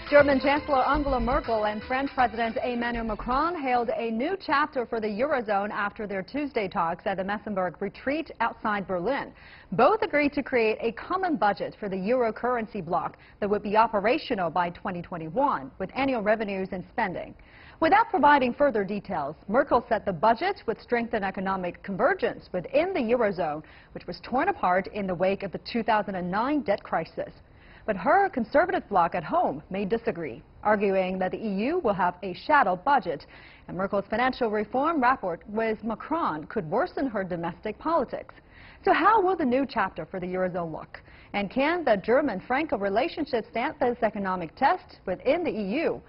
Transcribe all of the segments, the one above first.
German Chancellor Angela Merkel and French President Emmanuel Macron hailed a new chapter for the Eurozone after their Tuesday talks at the Meseberg retreat outside Berlin. Both agreed to create a common budget for the euro currency bloc that would be operational by 2021, with annual revenues and spending. Without providing further details, Merkel said the budget would strengthen economic convergence within the Eurozone, which was torn apart in the wake of the 2009 debt crisis. But her conservative bloc at home may disagree, arguing that the EU will have a shadow budget, and Merkel's financial reform rapport with Macron could worsen her domestic politics. So how will the new chapter for the Eurozone look? And can the German-Franco relationship stand this economic test within the EU?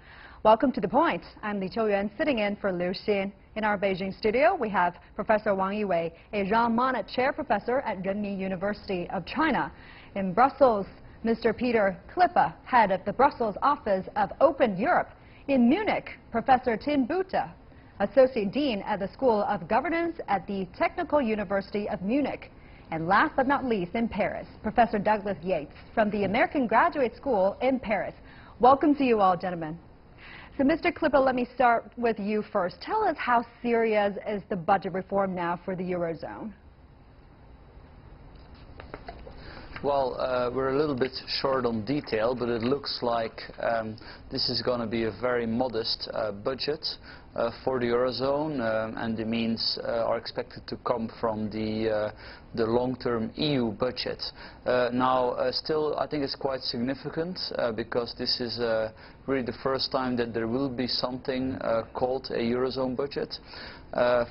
Welcome to The Point. I'm Li Qiuyuan, sitting in for Liu Xin. In our Beijing studio, we have Professor Wang Yiwei, a Jean-Monnet Chair Professor at Renmin University of China. In Brussels, Mr. Pieter Cleppe, head of the Brussels office of Open Europe. In Munich, Professor Buthe, Associate Dean at the School of Governance at the Technical University of Munich. And last but not least, in Paris, Professor Douglas Yates from the American Graduate School in Paris. Welcome to you all, gentlemen. So, Mr. Cleppe, let me start with you first. Tell us, how serious is the budget reform now for the Eurozone? Well, we're a little bit short on detail, but it looks like this is going to be a very modest budget for the Eurozone, and the means are expected to come from the long-term EU budget. Still, I think it's quite significant because this is really the first time that there will be something called a Eurozone budget.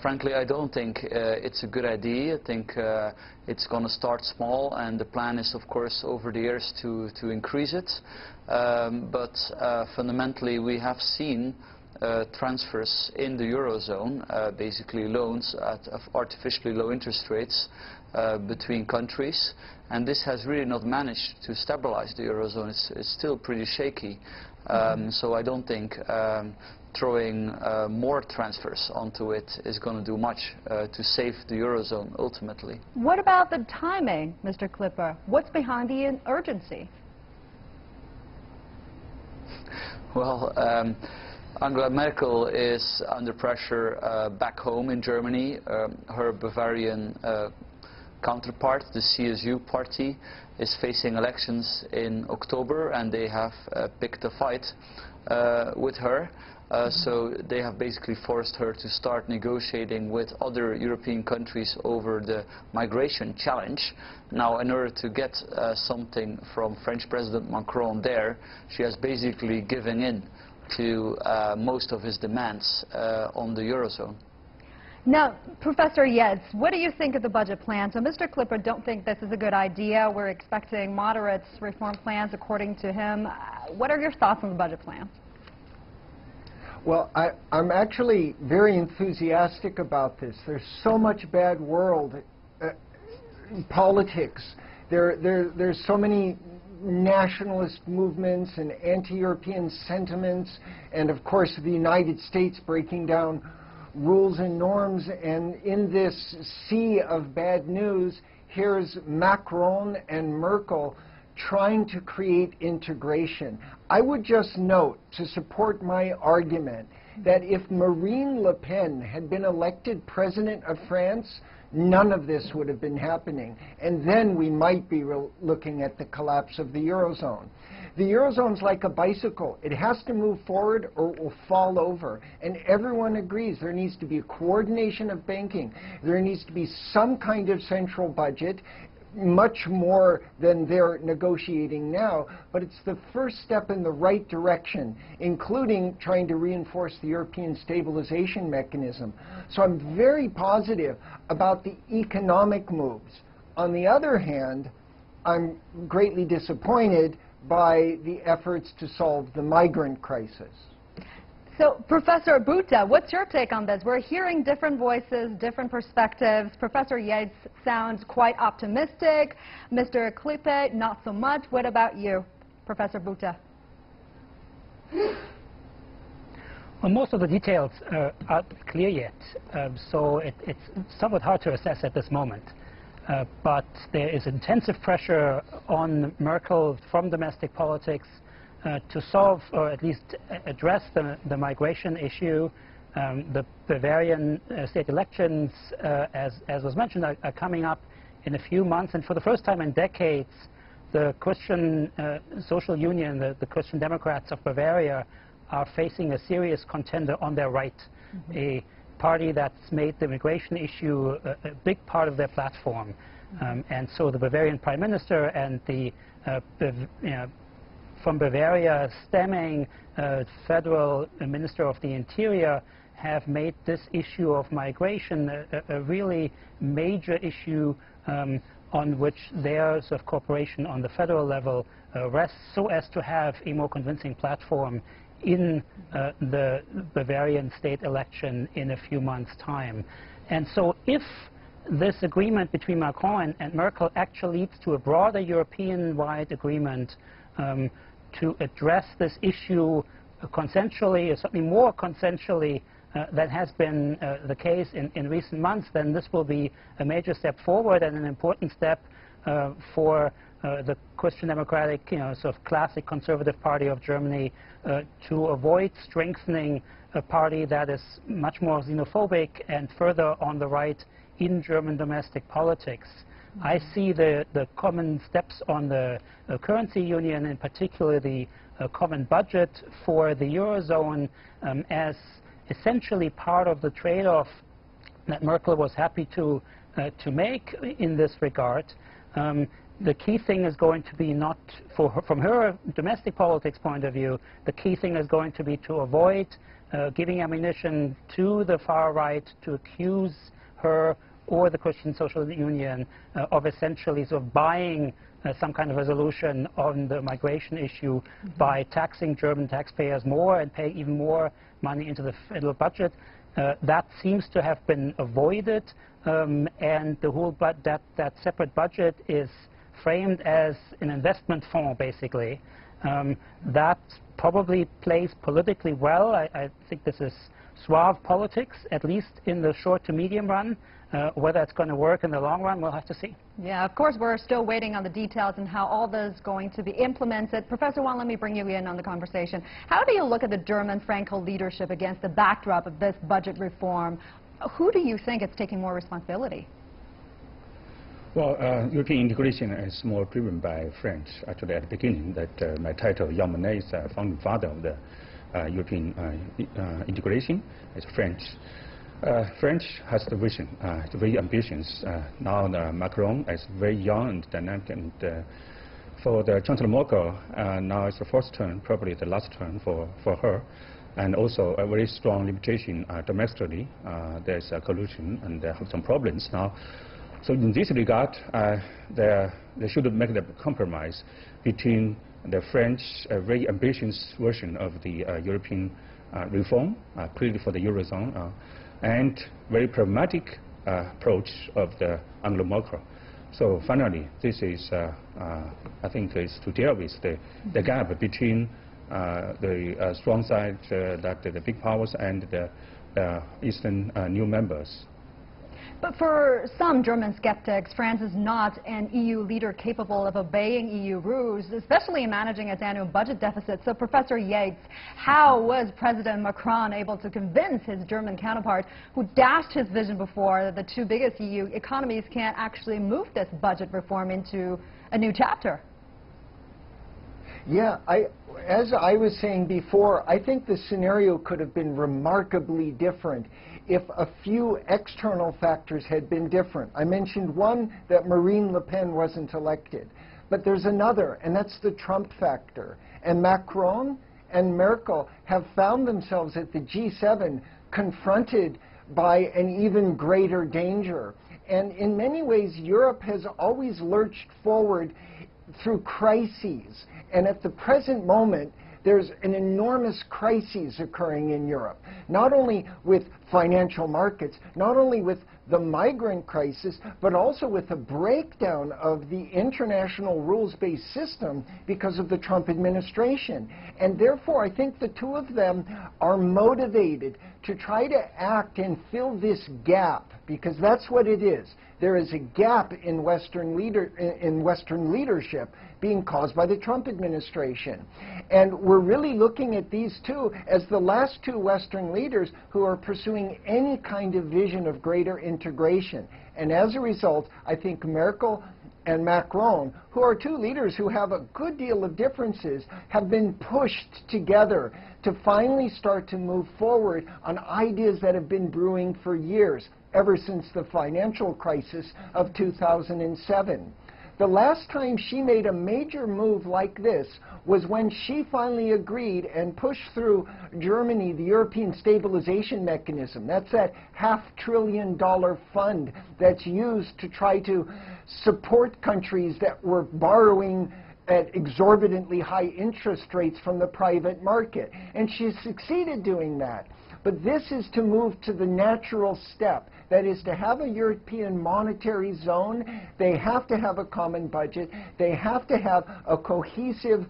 Frankly, I don't think it's a good idea. I think it's going to start small, and the plan is, of course, over the years to increase it. But fundamentally, we have seen transfers in the Eurozone, basically loans at artificially low interest rates between countries, and this has really not managed to stabilize the Eurozone. It's still pretty shaky. So I don't think throwing more transfers onto it is going to do much to save the Eurozone ultimately. What about the timing, Mr. Cleppe? What's behind the urgency? Well, Angela Merkel is under pressure back home in Germany. Her Bavarian counterpart, the CSU party, is facing elections in October, and they have picked a fight with her. So they have basically forced her to start negotiating with other European countries over the migration challenge. Now, in order to get something from French President Macron there, she has basically given in to most of his demands on the Eurozone. Now, Professor Yates, what do you think of the budget plan? So Mr. Cleppe don't think this is a good idea. We're expecting moderate reform plans, according to him. What are your thoughts on the budget plan? Well, I'm actually very enthusiastic about this. There's so much bad world politics. There's so many nationalist movements and anti-European sentiments, and of course the United States breaking down rules and norms. And in this sea of bad news, here's Macron and Merkel trying to create integration. I would just note, to support my argument, that if Marine Le Pen had been elected president of France, none of this would have been happening. And then we might be looking at the collapse of the Eurozone. The Eurozone's like a bicycle. It has to move forward or it will fall over. And everyone agrees there needs to be a coordination of banking. There needs to be some kind of central budget, much more than they're negotiating now, but it's the first step in the right direction, including trying to reinforce the European stabilization mechanism. So I'm very positive about the economic moves. On the other hand, I'm greatly disappointed by the efforts to solve the migrant crisis. So, Professor Buthe, what's your take on this? We're hearing different voices, different perspectives. Professor Yates sounds quite optimistic. Mr. Cleppe, not so much. What about you, Professor Buthe? Well, most of the details aren't clear yet, so it's somewhat hard to assess at this moment. But there is intensive pressure on Merkel from domestic politics to solve or at least address the migration issue. The Bavarian state elections, as was mentioned, are coming up in a few months, and for the first time in decades, the Christian Social Union, the Christian Democrats of Bavaria, are facing a serious contender on their right, a party that's made the immigration issue a big part of their platform. And so the Bavarian Prime Minister and the from Bavaria stemming Federal Minister of the Interior have made this issue of migration a really major issue on which their sort of cooperation on the federal level rests, so as to have a more convincing platform in the Bavarian state election in a few months' time. And so if this agreement between Macron and Merkel actually leads to a broader European-wide agreement to address this issue consensually, or certainly more consensually than has been the case in recent months, then this will be a major step forward and an important step for the Christian Democratic, sort of classic conservative party of Germany to avoid strengthening a party that is much more xenophobic and further on the right in German domestic politics. I see the common steps on the currency union, in particular the common budget for the Eurozone, as essentially part of the trade-off that Merkel was happy to make in this regard. The key thing is going to be not, from her domestic politics point of view, the key thing is going to be to avoid giving ammunition to the far right to accuse her or the Christian Social Union of essentially sort of buying some kind of resolution on the migration issue by taxing German taxpayers more and paying even more money into the federal budget. That seems to have been avoided, and the whole that separate budget is framed as an investment fund, basically. That probably plays politically well. I think this is suave politics, at least in the short to medium run. Whether it's going to work in the long run, we'll have to see. Yeah, of course, we're still waiting on the details and how all this is going to be implemented. Professor Wang, let me bring you in on the conversation. How do you look at the German-Franco leadership against the backdrop of this budget reform? Who do you think is taking more responsibility? Well, European integration is more driven by French. Actually, at the beginning, that my title, Young Monnet, is founding father of the European integration. It's French. French has the vision, it's very ambitious. Now Macron is very young and dynamic, and for the Chancellor Merkel, now it's the first term, probably the last term for her, and also a very strong limitation domestically. There's a collusion and they have some problems now. So in this regard, they should make the compromise between the French very ambitious version of the European reform, clearly for the Eurozone, and very pragmatic approach of the Angela Merkel. So finally, this is, I think, is to deal with the gap between the strong side, that the big powers, and the Eastern new members. But for some German skeptics, France is not an EU leader capable of obeying EU rules, especially in managing its annual budget deficit. So, Professor Yates, how was President Macron able to convince his German counterpart, who dashed his vision before, that the two biggest EU economies can't actually move this budget reform into a new chapter? Yeah, as I was saying before, I think the scenario could have been remarkably different if a few external factors had been different. I mentioned one, that Marine Le Pen wasn't elected. But there's another, and that's the Trump factor. And Macron and Merkel have found themselves at the G7 confronted by an even greater danger. And in many ways, Europe has always lurched forward through crises. And at the present moment, there's an enormous crisis occurring in Europe, not only with financial markets, not only with the migrant crisis, but also with a breakdown of the international rules-based system because of the Trump administration. And therefore, I think the two of them are motivated to try to act and fill this gap because that's what it is. There is a gap in Western leadership being caused by the Trump administration. And we're really looking at these two as the last two Western leaders who are pursuing any kind of vision of greater integration. And as a result, I think Merkel and Macron, who are two leaders who have a good deal of differences, have been pushed together to finally start to move forward on ideas that have been brewing for years, ever since the financial crisis of 2007. The last time she made a major move like this was when she finally agreed and pushed through Germany the European Stabilization Mechanism. That's that $500 billion fund that's used to try to support countries that were borrowing at exorbitantly high interest rates from the private market. And she succeeded doing that. But this is to move to the natural step. That is to have a European monetary zone. They have to have a common budget. They have to have a cohesive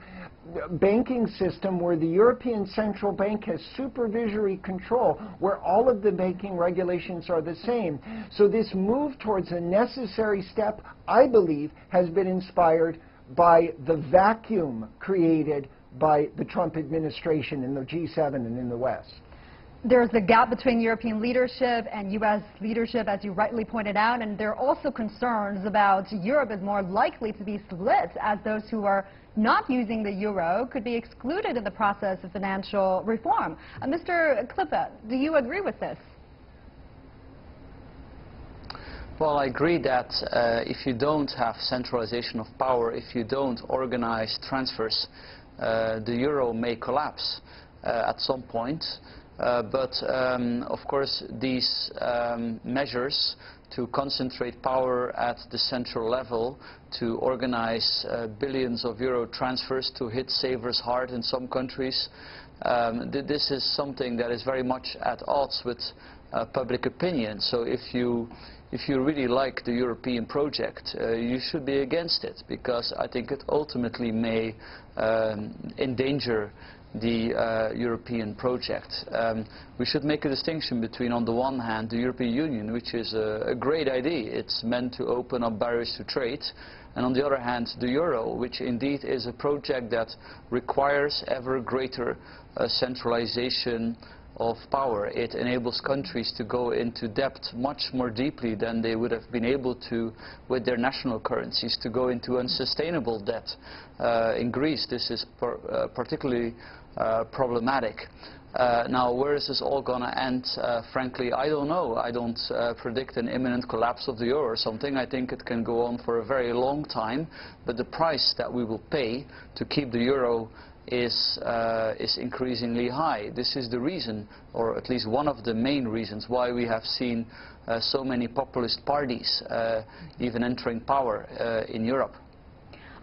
banking system where the European Central Bank has supervisory control, where all of the banking regulations are the same. So this move towards a necessary step, I believe, has been inspired by the vacuum created by the Trump administration in the G7 and in the West. There's a gap between European leadership and U.S. leadership, as you rightly pointed out, and there are also concerns about Europe is more likely to be split, as those who are not using the euro could be excluded in the process of financial reform. Mr. Cleppe, do you agree with this? Well, I agree that if you don't have centralization of power, if you don't organize transfers, the euro may collapse at some point. But of course, these measures to concentrate power at the central level, to organize billions of euro transfers to hit savers hard in some countries, this is something that is very much at odds with public opinion. So if you really like the European project, you should be against it, because I think it ultimately may endanger the European project. We should make a distinction between, on the one hand, the European Union, which is a great idea. It's meant to open up barriers to trade. And on the other hand, the euro, which indeed is a project that requires ever greater centralization of power. It enables countries to go into debt much more deeply than they would have been able to with their national currencies, to go into unsustainable debt. In Greece, this is particularly problematic. Now, where is this all going to end? Frankly, I don't know. I don't predict an imminent collapse of the euro or something. I think it can go on for a very long time. But the price that we will pay to keep the euro is increasingly high. This is the reason, or at least one of the main reasons, why we have seen so many populist parties even entering power in Europe.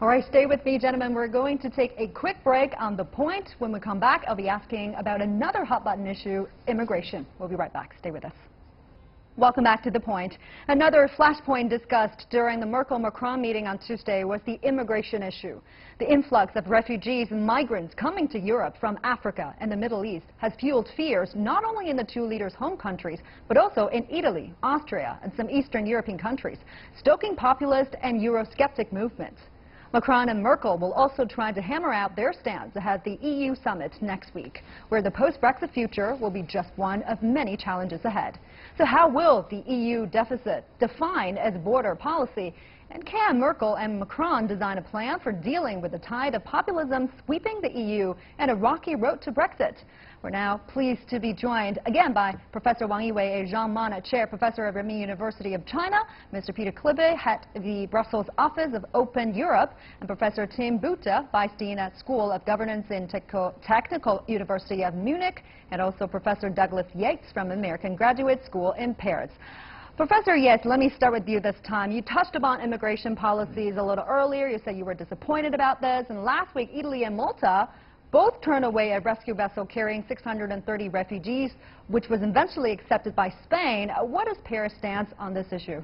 All right, stay with me, gentlemen. We're going to take a quick break on The Point. When we come back, I'll be asking about another hot-button issue, immigration. We'll be right back. Stay with us. Welcome back to The Point. Another flashpoint discussed during the Merkel-Macron meeting on Tuesday was the immigration issue. The influx of refugees and migrants coming to Europe from Africa and the Middle East has fueled fears not only in the two leaders' home countries, but also in Italy, Austria, and some Eastern European countries, stoking populist and Eurosceptic movements. Macron and Merkel will also try to hammer out their stance ahead of the EU summit next week, where the post-Brexit future will be just one of many challenges ahead. So how will the EU deficit define as border policy? And can Merkel and Macron design a plan for dealing with the tide of populism sweeping the EU and a rocky road to Brexit? We're now pleased to be joined again by Professor Wang Yiwei, a Jean Monnet Chair, Professor of Renmin University of China, Mr. Pieter Cleppe, head of the Brussels office of Open Europe, and Professor Tim Buthe, Vice Dean at School of Governance in Technical University of Munich, and also Professor Douglas Yates from American Graduate School in Paris. Professor Yates, let me start with you this time. You touched upon immigration policies a little earlier. You said you were disappointed about this. And last week, Italy and Malta both turned away a rescue vessel carrying 630 refugees, which was eventually accepted by Spain. What is Paris' stance on this issue?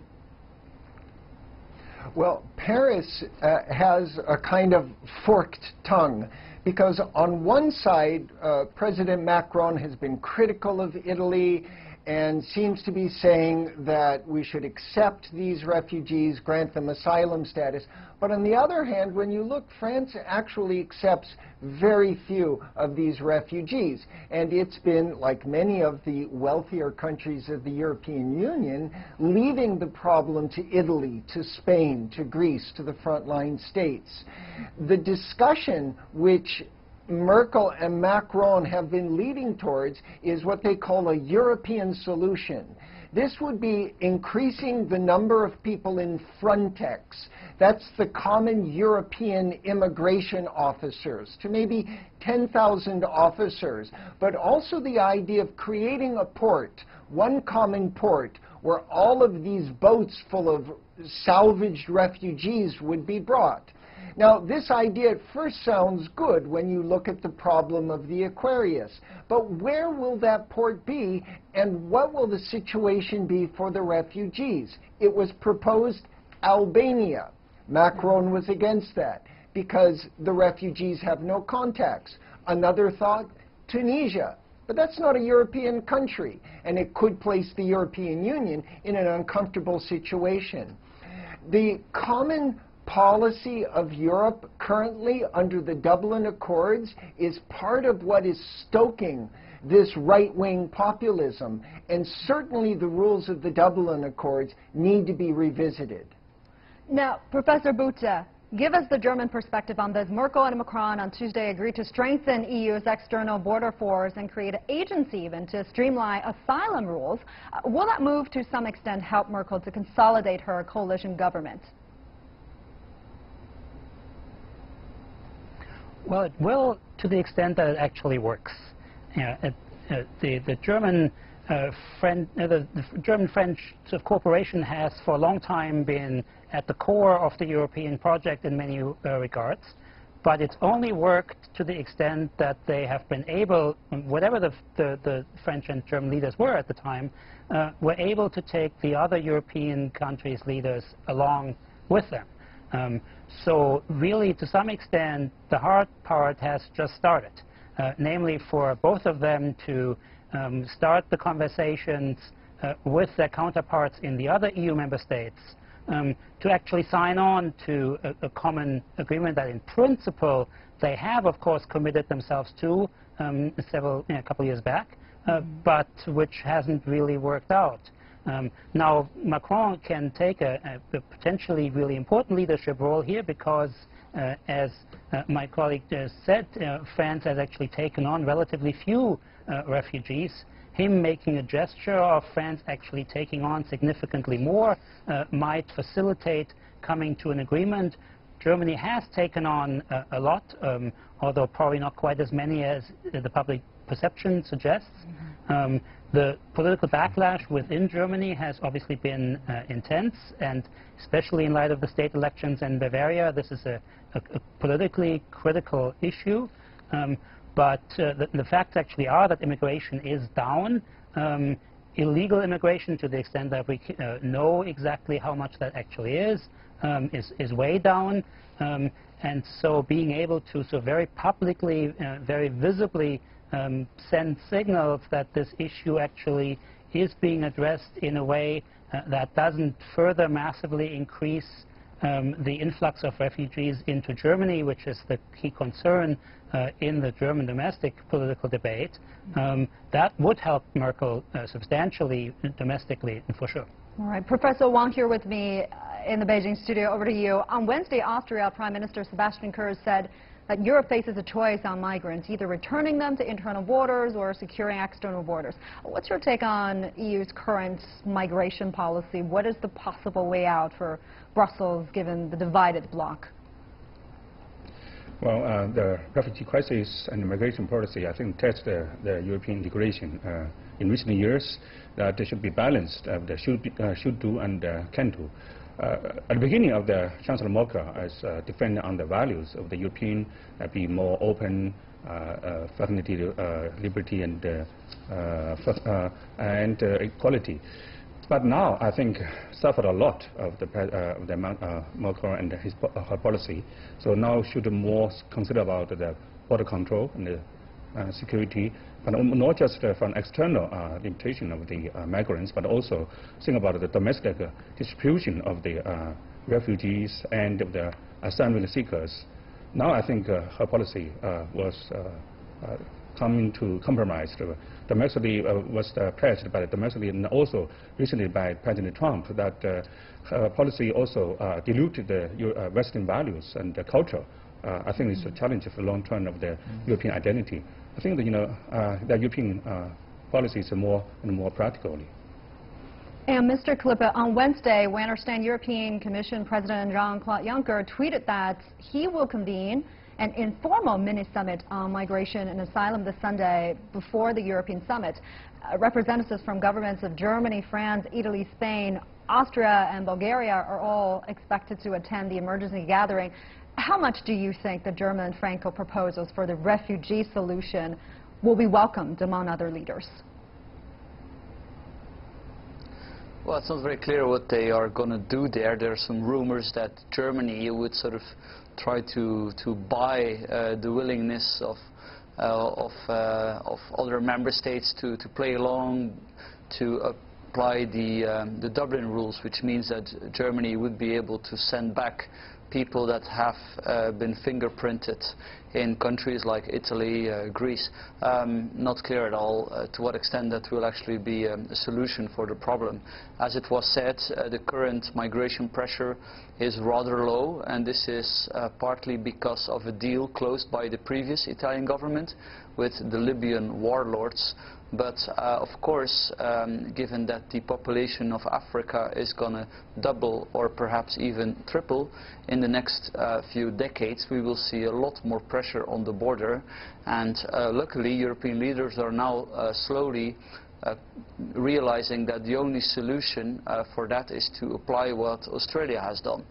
Well, Paris has a kind of forked tongue, because on one side, President Macron has been critical of Italy and seems to be saying that we should accept these refugees, grant them asylum status. But on the other hand, when you look, France actually accepts very few of these refugees. And it's been, like many of the wealthier countries of the European Union, leaving the problem to Italy, to Spain, to Greece, to the frontline states. The discussion which Merkel and Macron have been leading towards is what they call a European solution. This would be increasing the number of people in Frontex. That's the common European immigration officers, to maybe 10,000 officers. But also the idea of creating a port, one common port, where all of these boats full of salvaged refugees would be brought. Now, this idea at first sounds good when you look at the problem of the Aquarius. But where will that port be, and what will the situation be for the refugees? It was proposed Albania. Macron was against that because the refugees have no contacts. Another thought, Tunisia. But that's not a European country, and it could place the European Union in an uncomfortable situation. The common policy of Europe currently under the Dublin Accords is part of what is stoking this right-wing populism, and certainly the rules of the Dublin Accords need to be revisited. Now, Professor Buthe, give us the German perspective on this. Merkel and Macron on Tuesday agreed to strengthen EU's external border force and create an agency even to streamline asylum rules. Will that move to some extent help Merkel to consolidate her coalition government? Well, it will to the extent that it actually works. The German-French sort of cooperation has for a long time been at the core of the European project in many regards, but it's only worked to the extent that they have been able, whatever the French and German leaders were at the time, were able to take the other European countries' leaders along with them. So really, to some extent, the hard part has just started, namely for both of them to start the conversations with their counterparts in the other EU member states to actually sign on to a common agreement that in principle they have, of course, committed themselves to a couple years back, but which hasn't really worked out. Now, Macron can take a potentially really important leadership role here because, as my colleague said, France has actually taken on relatively few refugees. Him making a gesture of France actually taking on significantly more might facilitate coming to an agreement. Germany has taken on a lot, although probably not quite as many as the public perception suggests. The political backlash within Germany has obviously been intense, and especially in light of the state elections in Bavaria, this is a politically critical issue. But the facts actually are that immigration is down. Illegal immigration, to the extent that we know exactly how much that actually is way down. And so being able to so very publicly, very visibly send signals that this issue actually is being addressed in a way that doesn't further massively increase the influx of refugees into Germany, which is the key concern in the German domestic political debate, that would help Merkel substantially domestically, for sure. All right, Professor Wang here with me in the Beijing studio. Over to you. On Wednesday, Austria Prime Minister Sebastian Kurz said that Europe faces a choice on migrants, either returning them to internal borders or securing external borders. What's your take on EU's current migration policy? What is the possible way out for Brussels, given the divided bloc? Well, the refugee crisis and migration policy, I think, test the European integration in recent years. That they should be balanced. They should do and can do. At the beginning of the Chancellor Merkel as defending on the values of the European, be more open, fraternity, liberty, and equality. But now, I think, suffered a lot of the Merkel and her policy. So now should more consider about the border control and security, but not just from external limitation of the migrants, but also think about the domestic distribution of the refugees and the asylum seekers. Now I think her policy was coming to compromise domestically, was pledged by domestically and also recently by President Trump, that her policy also diluted the Western values and the culture. I think it's a challenge for the long term of the European identity. I think that, the European policy is more and more practical. And Mr. Cleppe, on Wednesday, we understand European Commission President Jean-Claude Juncker tweeted that he will convene an informal mini-summit on migration and asylum this Sunday before the European summit. Representatives from governments of Germany, France, Italy, Spain, Austria and Bulgaria are all expected to attend the emergency gathering. How much do you think the German-Franco proposals for the refugee solution will be welcomed among other leaders? Well, it's not very clear what they are going to do there. There are some rumors that Germany would sort of try to buy the willingness of other member states to play along, to apply the Dublin rules, which means that Germany would be able to send back people that have been fingerprinted in countries like Italy, Greece. Not clear at all to what extent that will actually be a solution for the problem. As it was said, the current migration pressure is rather low, and this is partly because of a deal closed by the previous Italian government with the Libyan warlords. But of course, given that the population of Africa is going to double or perhaps even triple in the next few decades, we will see a lot more pressure on the border. And luckily, European leaders are now slowly realizing that the only solution for that is to apply what Australia has done.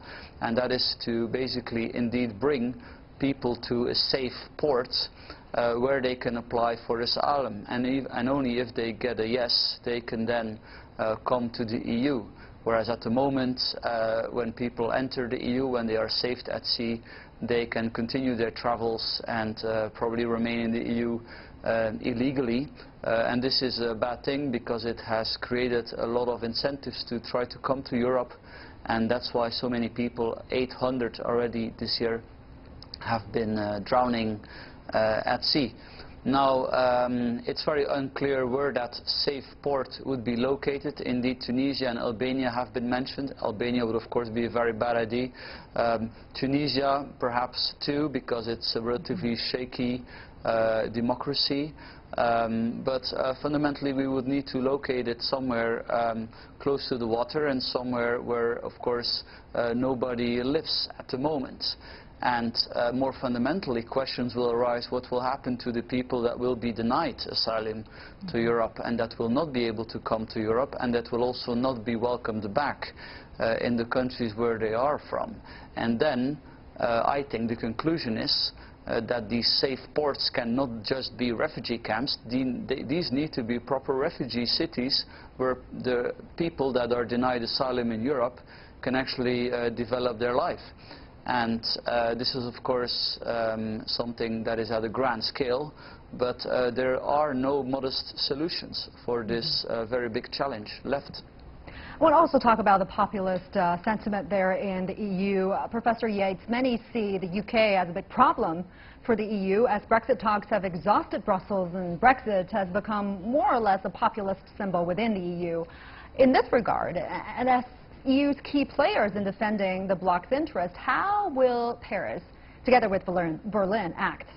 And that is to basically indeed bring people to a safe port where they can apply for asylum, and only if they get a yes, they can then come to the EU. Whereas at the moment, when people enter the EU, when they are saved at sea, they can continue their travels and probably remain in the EU illegally. And this is a bad thing because it has created a lot of incentives to try to come to Europe, and that's why so many people, 800 already this year, have been drowning at sea. Now, it's very unclear where that safe port would be located. Indeed, Tunisia and Albania have been mentioned. Albania would, of course, be a very bad idea. Tunisia, perhaps too, because it's a relatively shaky democracy. But fundamentally, we would need to locate it somewhere close to the water and somewhere where, of course, nobody lives at the moment. And more fundamentally, questions will arise: what will happen to the people that will be denied asylum to Europe and that will not be able to come to Europe and that will also not be welcomed back in the countries where they are from? And then I think the conclusion is that these safe ports cannot just be refugee camps. These need to be proper refugee cities where the people that are denied asylum in Europe can actually develop their life. And this is, of course, something that is at a grand scale, but there are no modest solutions for this very big challenge left. I want to also talk about the populist sentiment there in the EU. Professor Yates, many see the UK as a big problem for the EU as Brexit talks have exhausted Brussels and Brexit has become more or less a populist symbol within the EU. In this regard, and as EU's key players in defending the bloc's interest, how will Paris, together with Berlin, act?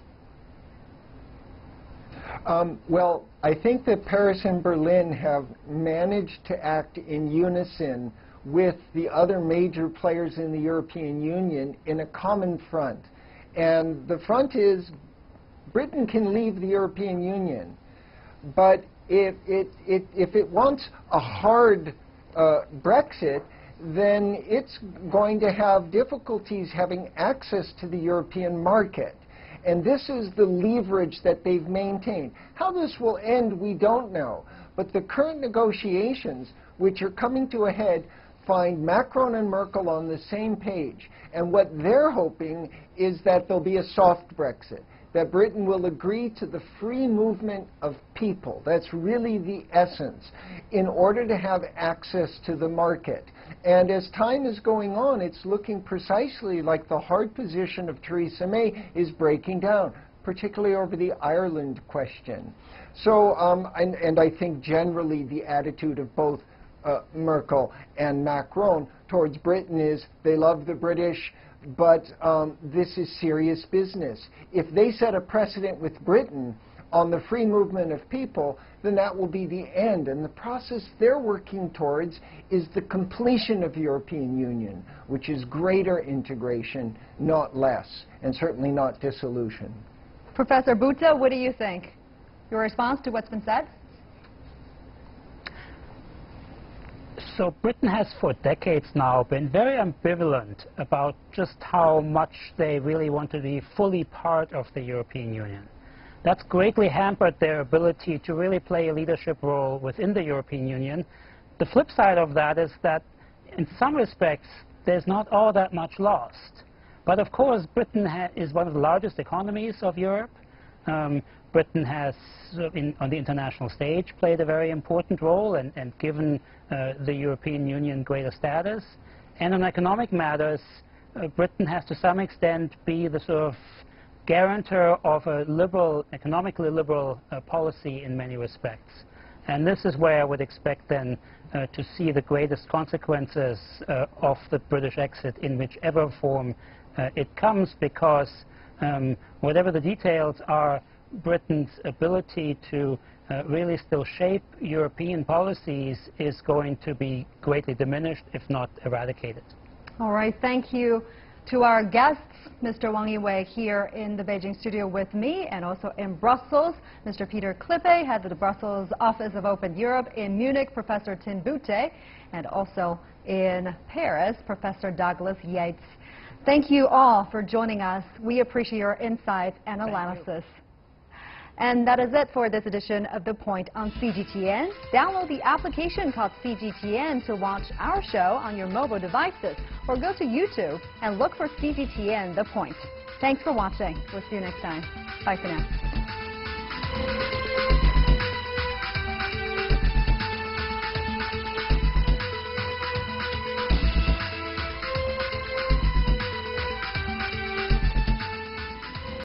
Well, I think that Paris and Berlin have managed to act in unison with the other major players in the European Union in a common front. And the front is Britain can leave the European Union, but if it wants a hard Brexit, then it's going to have difficulties having access to the European market. And this is the leverage that they've maintained. How this will end, we don't know. But the current negotiations, which are coming to a head, find Macron and Merkel on the same page. And what they're hoping is that there'll be a soft Brexit. that Britain will agree to the free movement of people. That's really the essence, in order to have access to the market. And as time is going on, it's looking precisely like the hard position of Theresa May is breaking down, particularly over the Ireland question. So, and I think generally the attitude of both Merkel and Macron towards Britain is they love the British, but this is serious business. If they set a precedent with Britain on the free movement of people, then that will be the end. And the process they're working towards is the completion of the European Union, which is greater integration, not less, and certainly not dissolution. Professor Buthe, what do you think? Your response to what's been said? So Britain has for decades now been very ambivalent about just how much they really want to be fully part of the European Union. That's greatly hampered their ability to really play a leadership role within the European Union. The flip side of that is that in some respects there's not all that much lost. But of course Britain is one of the largest economies of Europe. Britain has, on the international stage, played a very important role and given the European Union greater status. And on economic matters, Britain has to some extent be the sort of guarantor of a liberal, economically liberal policy in many respects. And this is where I would expect then to see the greatest consequences of the British exit in whichever form it comes, because whatever the details are, Britain's ability to really still shape European policies is going to be greatly diminished, if not eradicated. All right, thank you to our guests, Mr. Wang Yiwei here in the Beijing studio with me, and also in Brussels, Mr. Pieter Cleppe, head of the Brussels Office of Open Europe, in Munich, Professor Buthe, and also in Paris, Professor Douglas Yates. Thank you all for joining us. We appreciate your insights and analysis. And that is it for this edition of The Point on CGTN. Download the application called CGTN to watch our show on your mobile devices, or go to YouTube and look for CGTN The Point. Thanks for watching. We'll see you next time. Bye for now.